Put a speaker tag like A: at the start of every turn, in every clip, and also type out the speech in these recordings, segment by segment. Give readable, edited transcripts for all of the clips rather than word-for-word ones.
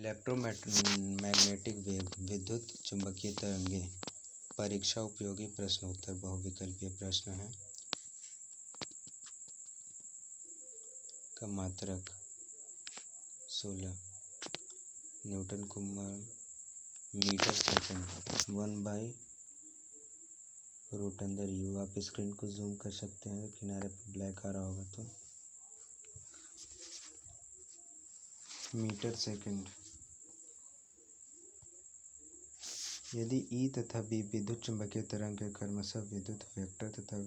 A: Electromagnetic wave विद्युत चुंबकीय तरंगे। परीक्षा उपयोगी प्रश्नोत्तर बहुविकल्पीय प्रश्न है। का मात्रक 16 Newton Coombs metre second 1/√u। आप स्क्रीन को जूम कर सकते हैं, किनारे पर ब्लैक आ रहा होगा तो। Metre second. यदि ई तथा बी विद्युत चुंबकीय तरंग के क्रमशः विद्युत वेक्टर तथा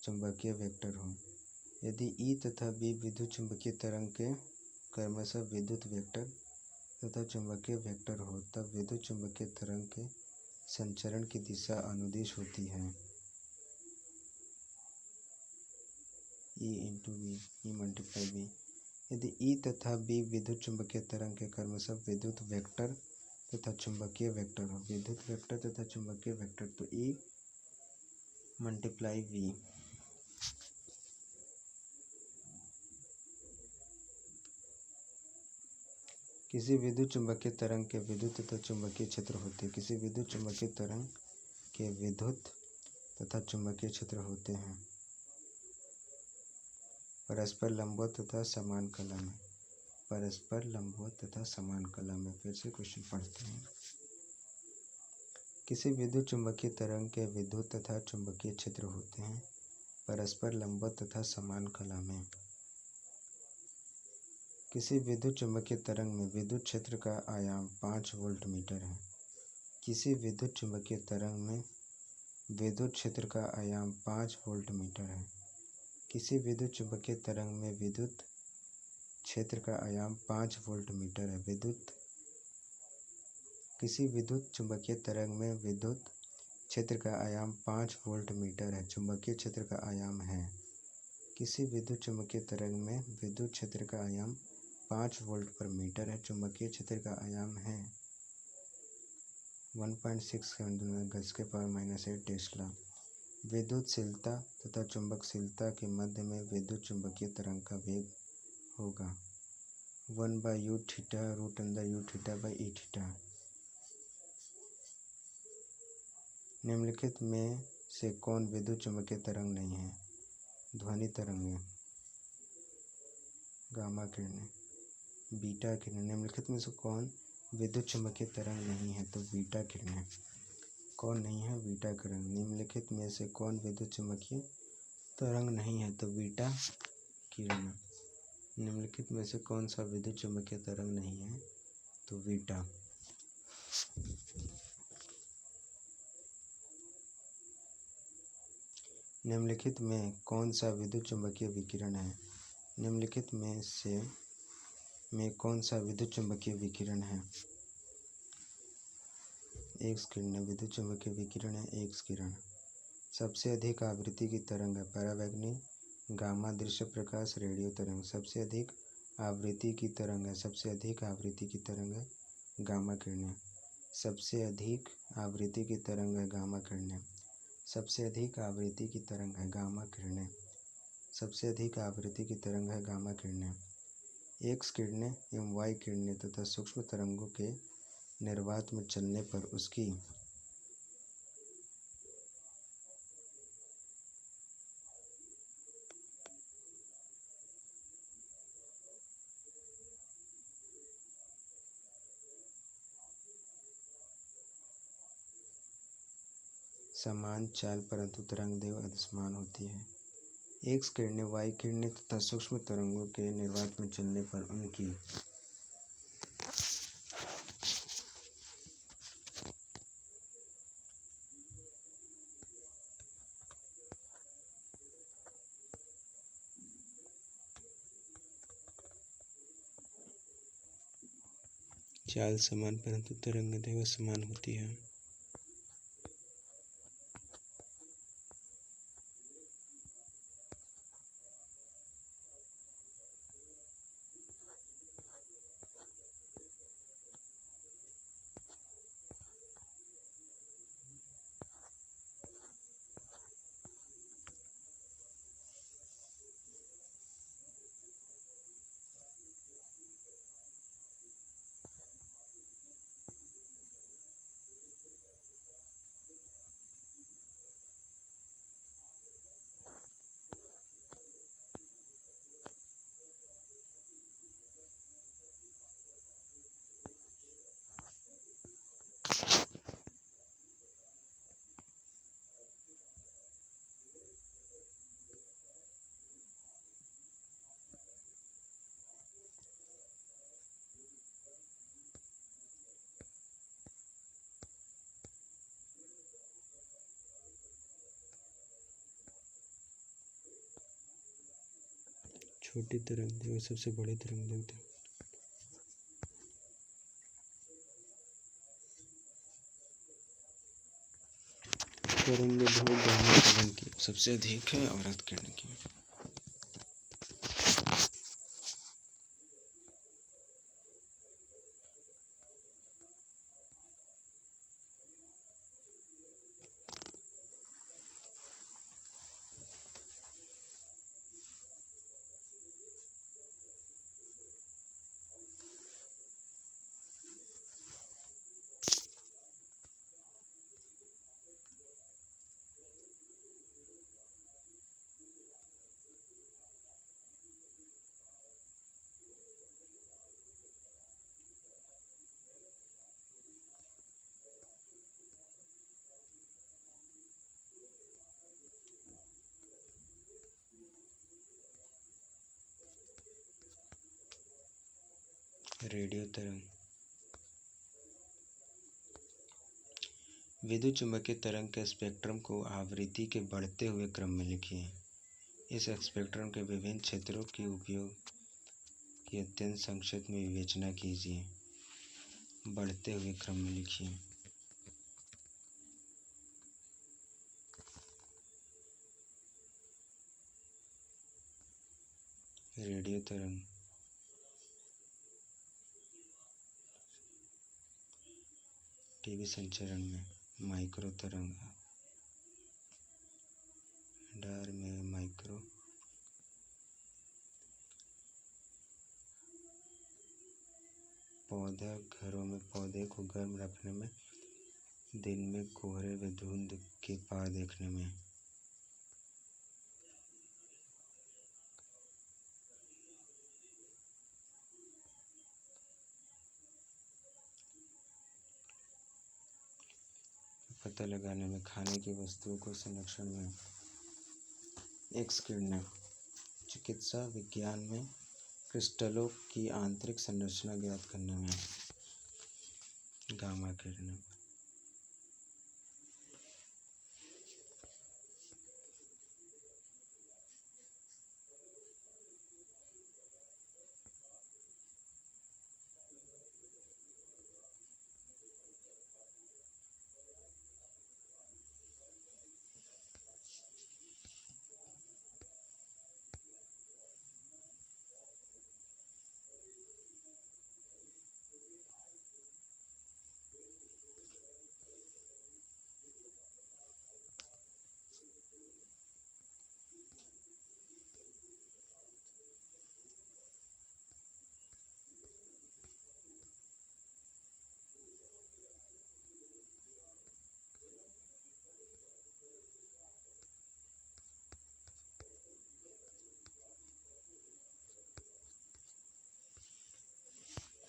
A: चुंबकीय वेक्टर हो। यदि ई तथा बी विद्युत चुंबकीय तरंग के क्रमशः विद्युत वेक्टर तथा चुंबकीय वेक्टर हो, तब विद्युत चुंबकीय तरंग के संचरण की दिशा अनुदिश होती है। ई इंटू बी, ई मल्टीप्लाई बी। यदि ई तथा बी विद्युत चुंबकीय तरंग के क्रमशः विद्युत वेक्टर तथा चुंबकीय वेक्टर हो, विद्युत वेक्टर तथा चुंबकीय वेक्टर, तो ई मल्टीप्लाई वी। किसी विद्युत चुंबकीय तरंग के विद्युत तथा चुंबकीय क्षेत्र होते हैं। किसी विद्युत चुंबकीय तरंग के विद्युत तथा चुंबकीय क्षेत्र होते हैं परस्पर लंबवत तथा समान कला में। परस्पर लंबवत तथा समान कला में। फिर से क्वेश्चन पढ़ते हैं। किसी विद्युत चुंबकीय तरंग के विद्युत तथा चुंबकीय क्षेत्र होते हैं परस्पर लंबवत तथा समान कला में। किसी विद्युत चुंबकीय तरंग में विद्युत क्षेत्र का आयाम 5 वोल्ट मीटर है। किसी विद्युत चुंबकीय तरंग में विद्युत क्षेत्र का आयाम 5 वोल्ट मीटर है। किसी विद्युत चुंबकीय तरंग में विद्युत क्षेत्र का आयाम 5 वोल्ट मीटर है। किसी विद्युत चुंबकीय तरंग में विद्युत क्षेत्र का आयाम 5 वोल्ट मीटर है। चुंबकीय क्षेत्र का आयाम है। किसी विद्युत चुंबकीय तरंग में विद्युत क्षेत्र का आयाम 5 वोल्ट पर मीटर है। चुंबकीय क्षेत्र का आयाम है 1.67 × 10⁻⁸ टेस्ला। विद्युतशीलता तथा चुंबकशीलता के मध्य में विद्युत चुंबकीय तरंग का वेग होगा 1/u∗√u∗e⁻. निम्नलिखित में से कौन विद्युत चुंबकीय तरंग नहीं है? ध्वनि तरंगें, गामा किरणें, बीटा किरणें। निम्नलिखित में से कौन विद्युत चुंबकीय तरंग नहीं है? तो बीटा किरणें। कौन नहीं है? बीटा किरण। निम्नलिखित में से कौन विद्युत चुंबकीय तरंग नहीं है? तो बीटा किरण। निम्नलिखित में से कौन सा विद्युत चुंबकीय तरंग नहीं है? तो बीटा। निम्नलिखित में कौन सा विद्युत चुंबकीय विकिरण है? निम्नलिखित में से कौन सा विद्युत चुंबकीय विकिरण है? एक्स किरणें विद्युत चुंबकीय विकिरण है। एक्स किरण सबसे अधिक आवृत्ति की तरंग है परावैंगनी, गामा दृश्य प्रकाश, रेडियो तरंग। सबसे अधिक आवृत्ति की तरंग है। सबसे अधिक आवृत्ति की तरंग है गामा किरणें। सबसे अधिक आवृत्ति की तरंग है गामा किरणें। सबसे अधिक आवृत्ति की तरंग है गामा किरणें। सबसे अधिक आवृत्ति की तरंग है गामा किरणें। एक्स किरणें एवं वाई किरणें तथा सूक्ष्म तरंगों के निर्वात में चलने पर उसकी समान चाल परंतु तरंगदैर्घ्य अदृश्यमान होती है। एक्स किरणें वाई किरणें तथा सूक्ष्म तरंगों के निर्वात में चलने पर उनकी चाल समान परंतु तरंगदैर्घ्य समान होती है। छोटी तरंग और सबसे बड़ी तरंग देखते हैं। तरंग गामा तरंग की सबसे अधिक है और अर्ध किरण की। रेडियो तरंग। विद्युत चुम्बकीय तरंग के स्पेक्ट्रम को आवृत्ति के बढ़ते हुए क्रम में लिखिए। इस स्पेक्ट्रम के विभिन्न क्षेत्रों के उपयोग की अत्यंत संक्षिप्त में विवेचना कीजिए। बढ़ते हुए क्रम में लिखिए। रेडियो तरंग, टीवी संचरण में माइक्रो तरंग, डार में माइक्रो, पौधा घरों में पौधे को गर्म रखने में, दिन में कोहरे व धुंध के पार देखने में। पता लगाने में, खाने की वस्तुओं को संरक्षण में, एक्स किरणें, चिकित्सा विज्ञान में क्रिस्टलों की आंतरिक संरचना ज्ञात करने में, गामा किरणें।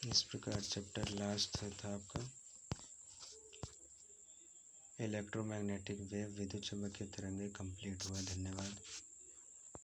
A: इस प्रकार चैप्टर लास्ट था आपका इलेक्ट्रोमैग्नेटिक वेव, विद्युत चुम्बकीय तरंगें कंप्लीट हुआ। धन्यवाद।